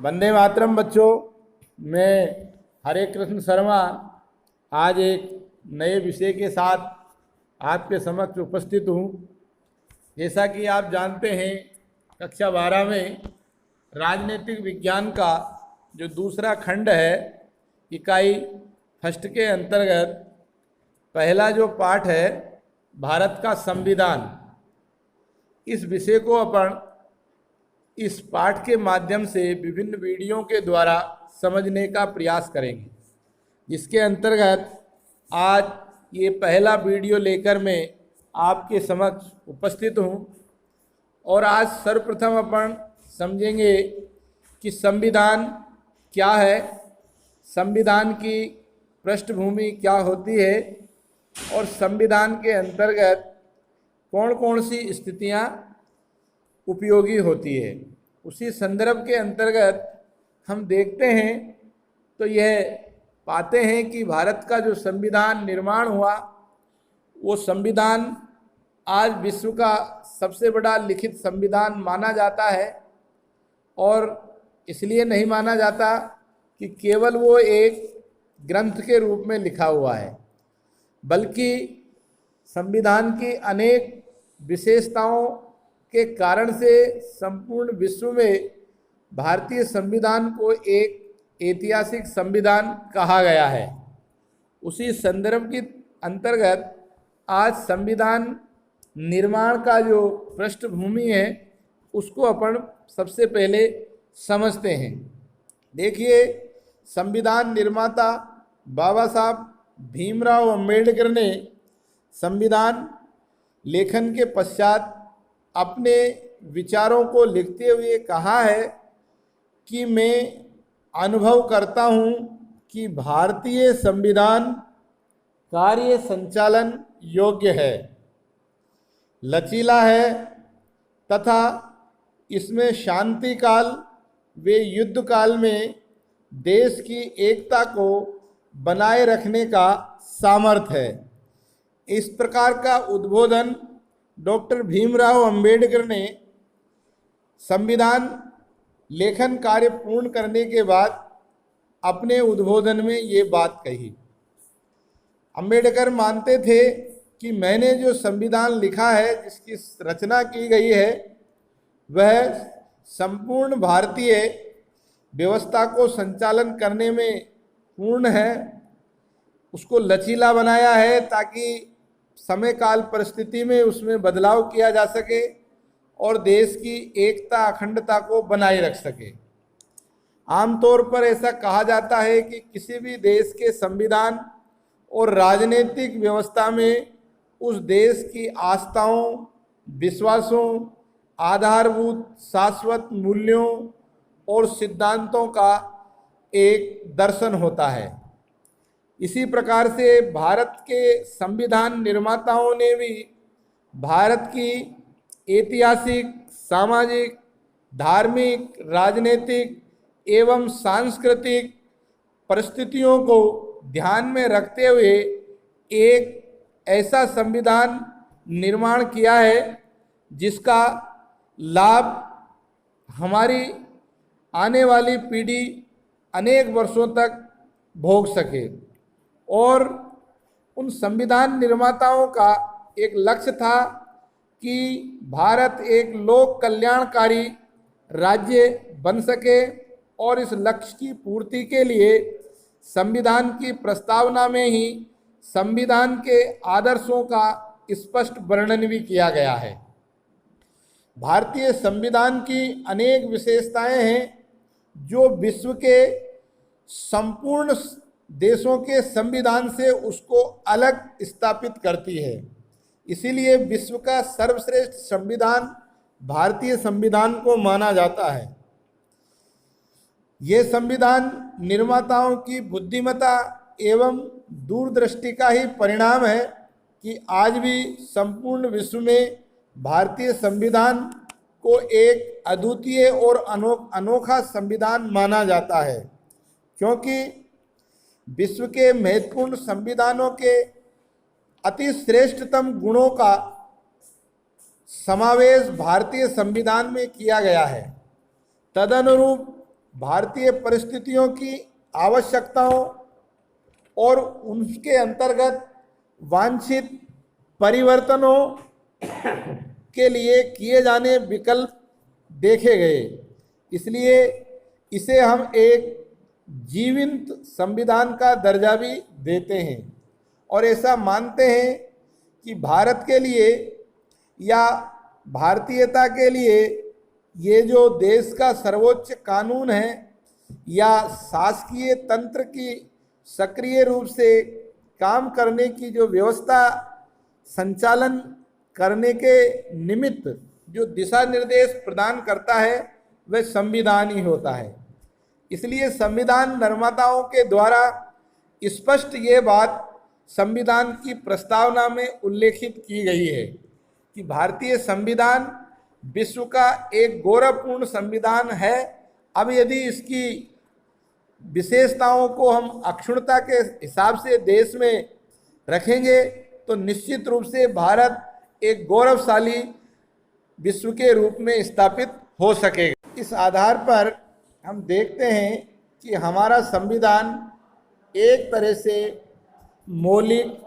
वंदे मातरम बच्चों। मैं हरे कृष्ण शर्मा आज एक नए विषय के साथ आपके समक्ष उपस्थित हूँ। जैसा कि आप जानते हैं, कक्षा 12 में राजनीतिक विज्ञान का जो दूसरा खंड है, इकाई फर्स्ट के अंतर्गत पहला जो पाठ है भारत का संविधान, इस विषय को अपन इस पाठ के माध्यम से विभिन्न वीडियो के द्वारा समझने का प्रयास करेंगे। जिसके अंतर्गत आज ये पहला वीडियो लेकर मैं आपके समक्ष उपस्थित हूँ और आज सर्वप्रथम अपन समझेंगे कि संविधान क्या है, संविधान की पृष्ठभूमि क्या होती है और संविधान के अंतर्गत कौन कौन सी स्थितियाँ उपयोगी होती है। उसी संदर्भ के अंतर्गत हम देखते हैं तो यह पाते हैं कि भारत का जो संविधान निर्माण हुआ, वो संविधान आज विश्व का सबसे बड़ा लिखित संविधान माना जाता है। और इसलिए नहीं माना जाता कि केवल वो एक ग्रंथ के रूप में लिखा हुआ है, बल्कि संविधान की अनेक विशेषताओं के कारण से संपूर्ण विश्व में भारतीय संविधान को एक ऐतिहासिक संविधान कहा गया है। उसी संदर्भ के अंतर्गत आज संविधान निर्माण का जो पृष्ठभूमि है उसको अपन सबसे पहले समझते हैं। देखिए, संविधान निर्माता बाबा साहब भीमराव अंबेडकर ने संविधान लेखन के पश्चात अपने विचारों को लिखते हुए कहा है कि मैं अनुभव करता हूँ कि भारतीय संविधान कार्य संचालन योग्य है, लचीला है तथा इसमें शांति काल व युद्ध काल में देश की एकता को बनाए रखने का सामर्थ्य है। इस प्रकार का उद्बोधन डॉक्टर भीमराव अंबेडकर ने संविधान लेखन कार्य पूर्ण करने के बाद अपने उद्बोधन में ये बात कही। अंबेडकर मानते थे कि मैंने जो संविधान लिखा है, जिसकी रचना की गई है, वह संपूर्ण भारतीय व्यवस्था को संचालन करने में पूर्ण है। उसको लचीला बनाया है ताकि समय काल परिस्थिति में उसमें बदलाव किया जा सके और देश की एकता अखंडता को बनाए रख सके। आमतौर पर ऐसा कहा जाता है कि किसी भी देश के संविधान और राजनीतिक व्यवस्था में उस देश की आस्थाओं, विश्वासों, आधारभूत शाश्वत मूल्यों और सिद्धांतों का एक दर्शन होता है। इसी प्रकार से भारत के संविधान निर्माताओं ने भी भारत की ऐतिहासिक, सामाजिक, धार्मिक, राजनीतिक एवं सांस्कृतिक परिस्थितियों को ध्यान में रखते हुए एक ऐसा संविधान निर्माण किया है जिसका लाभ हमारी आने वाली पीढ़ी अनेक वर्षों तक भोग सके। और उन संविधान निर्माताओं का एक लक्ष्य था कि भारत एक लोक कल्याणकारी राज्य बन सके और इस लक्ष्य की पूर्ति के लिए संविधान की प्रस्तावना में ही संविधान के आदर्शों का स्पष्ट वर्णन भी किया गया है। भारतीय संविधान की अनेक विशेषताएं हैं जो विश्व के संपूर्ण देशों के संविधान से उसको अलग स्थापित करती है। इसीलिए विश्व का सर्वश्रेष्ठ संविधान भारतीय संविधान को माना जाता है। ये संविधान निर्माताओं की बुद्धिमत्ता एवं दूरदृष्टि का ही परिणाम है कि आज भी संपूर्ण विश्व में भारतीय संविधान को एक अद्वितीय और अनोखा संविधान माना जाता है, क्योंकि विश्व के महत्वपूर्ण संविधानों के अति श्रेष्ठतम गुणों का समावेश भारतीय संविधान में किया गया है। तदनुरूप भारतीय परिस्थितियों की आवश्यकताओं और उनके अंतर्गत वांछित परिवर्तनों के लिए किए जाने विकल्प देखे गए। इसलिए इसे हम एक जीवंत संविधान का दर्जा भी देते हैं और ऐसा मानते हैं कि भारत के लिए या भारतीयता के लिए ये जो देश का सर्वोच्च कानून है या शासकीय तंत्र की सक्रिय रूप से काम करने की जो व्यवस्था संचालन करने के निमित्त जो दिशा निर्देश प्रदान करता है वह संविधान ही होता है। इसलिए संविधान निर्माताओं के द्वारा स्पष्ट ये बात संविधान की प्रस्तावना में उल्लेखित की गई है कि भारतीय संविधान विश्व का एक गौरवपूर्ण संविधान है। अब यदि इसकी विशेषताओं को हम अक्षुण्णता के हिसाब से देश में रखेंगे तो निश्चित रूप से भारत एक गौरवशाली विश्व के रूप में स्थापित हो सकेगा। इस आधार पर हम देखते हैं कि हमारा संविधान एक तरह से मौलिक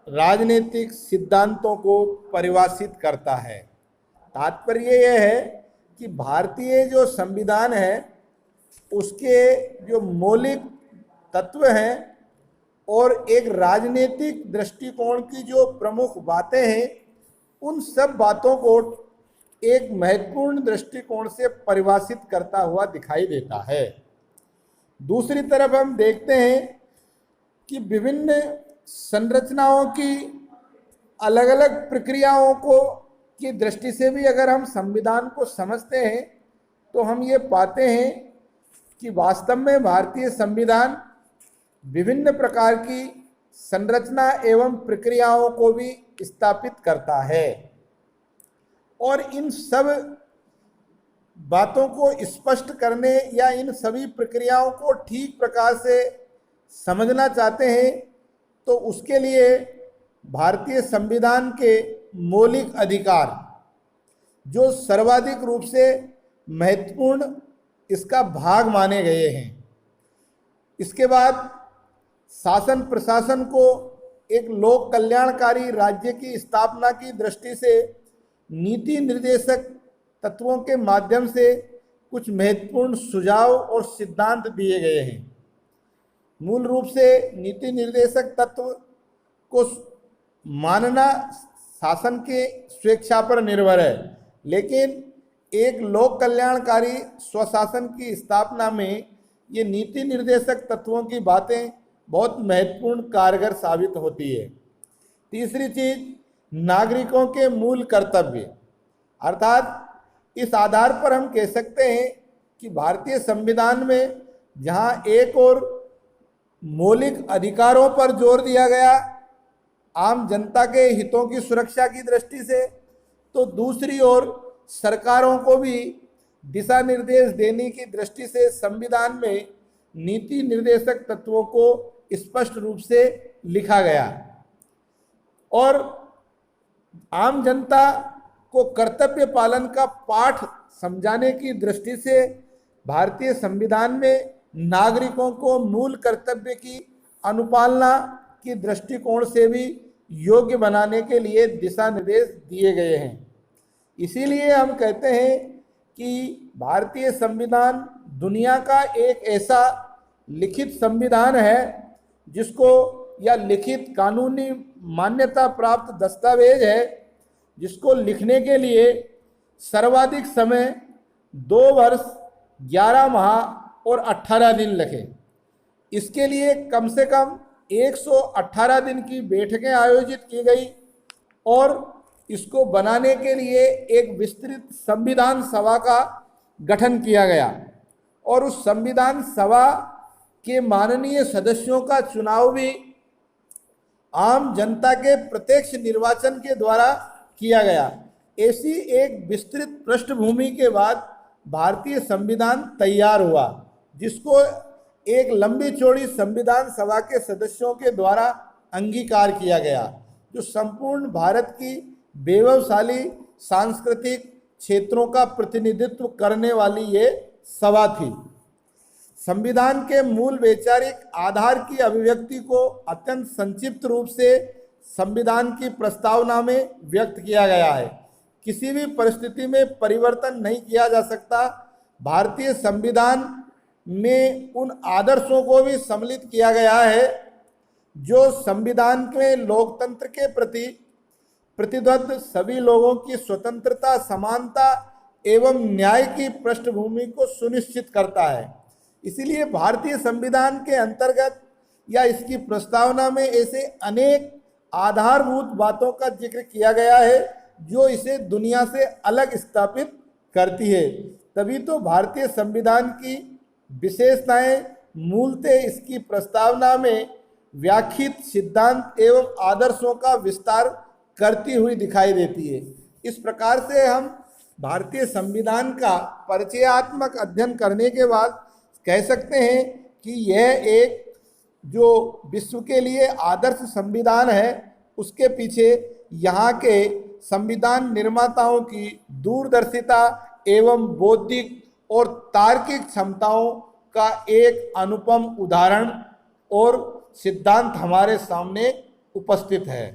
राजनीतिक सिद्धांतों को परिभाषित करता है। तात्पर्य यह है कि भारतीय जो संविधान है उसके जो मौलिक तत्व हैं और एक राजनीतिक दृष्टिकोण की जो प्रमुख बातें हैं उन सब बातों को एक महत्वपूर्ण दृष्टिकोण से परिभाषित करता हुआ दिखाई देता है। दूसरी तरफ हम देखते हैं कि विभिन्न संरचनाओं की अलग अलग प्रक्रियाओं को की दृष्टि से भी अगर हम संविधान को समझते हैं तो हम ये पाते हैं कि वास्तव में भारतीय संविधान विभिन्न प्रकार की संरचना एवं प्रक्रियाओं को भी स्थापित करता है और इन सब बातों को स्पष्ट करने या इन सभी प्रक्रियाओं को ठीक प्रकार से समझना चाहते हैं तो उसके लिए भारतीय संविधान के मौलिक अधिकार जो सर्वाधिक रूप से महत्वपूर्ण इसका भाग माने गए हैं। इसके बाद शासन प्रशासन को एक लोक कल्याणकारी राज्य की स्थापना की दृष्टि से नीति निर्देशक तत्वों के माध्यम से कुछ महत्वपूर्ण सुझाव और सिद्धांत दिए गए हैं। मूल रूप से नीति निर्देशक तत्व को मानना शासन के स्वेच्छा पर निर्भर है, लेकिन एक लोक कल्याणकारी स्वशासन की स्थापना में ये नीति निर्देशक तत्वों की बातें बहुत महत्वपूर्ण कारगर साबित होती है। तीसरी चीज नागरिकों के मूल कर्तव्य, अर्थात इस आधार पर हम कह सकते हैं कि भारतीय संविधान में जहां एक और मौलिक अधिकारों पर जोर दिया गया आम जनता के हितों की सुरक्षा की दृष्टि से, तो दूसरी ओर सरकारों को भी दिशा निर्देश देने की दृष्टि से संविधान में नीति निर्देशक तत्वों को स्पष्ट रूप से लिखा गया और आम जनता को कर्तव्य पालन का पाठ समझाने की दृष्टि से भारतीय संविधान में नागरिकों को मूल कर्तव्य की अनुपालना की दृष्टिकोण से भी योग्य बनाने के लिए दिशा निर्देश दिए गए हैं। इसीलिए हम कहते हैं कि भारतीय संविधान दुनिया का एक ऐसा लिखित संविधान है जिसको या लिखित कानूनी मान्यता प्राप्त दस्तावेज है जिसको लिखने के लिए सर्वाधिक समय 2 वर्ष 11 माह और 18 दिन लगे। इसके लिए कम से कम 118 दिन की बैठकें आयोजित की गई और इसको बनाने के लिए एक विस्तृत संविधान सभा का गठन किया गया और उस संविधान सभा के माननीय सदस्यों का चुनाव भी आम जनता के प्रत्यक्ष निर्वाचन के द्वारा किया गया। ऐसी एक विस्तृत पृष्ठभूमि के बाद भारतीय संविधान तैयार हुआ जिसको एक लंबी चौड़ी संविधान सभा के सदस्यों के द्वारा अंगीकार किया गया, जो संपूर्ण भारत की वैभवशाली सांस्कृतिक क्षेत्रों का प्रतिनिधित्व करने वाली ये सभा थी। संविधान के मूल वैचारिक आधार की अभिव्यक्ति को अत्यंत संक्षिप्त रूप से संविधान की प्रस्तावना में व्यक्त किया गया है। किसी भी परिस्थिति में परिवर्तन नहीं किया जा सकता। भारतीय संविधान में उन आदर्शों को भी सम्मिलित किया गया है जो संविधान में लोकतंत्र के प्रति प्रतिबद्ध सभी लोगों की स्वतंत्रता, समानता एवं न्याय की पृष्ठभूमि को सुनिश्चित करता है। इसीलिए भारतीय संविधान के अंतर्गत या इसकी प्रस्तावना में ऐसे अनेक आधारभूत बातों का जिक्र किया गया है जो इसे दुनिया से अलग स्थापित करती है। तभी तो भारतीय संविधान की विशेषताएं मूलतः इसकी प्रस्तावना में व्याख्यित सिद्धांत एवं आदर्शों का विस्तार करती हुई दिखाई देती है। इस प्रकार से हम भारतीय संविधान का परिचयात्मक अध्ययन करने के बाद कह सकते हैं कि यह एक जो विश्व के लिए आदर्श संविधान है, उसके पीछे यहाँ के संविधान निर्माताओं की दूरदर्शिता एवं बौद्धिक और तार्किक क्षमताओं का एक अनुपम उदाहरण और सिद्धांत हमारे सामने उपस्थित है।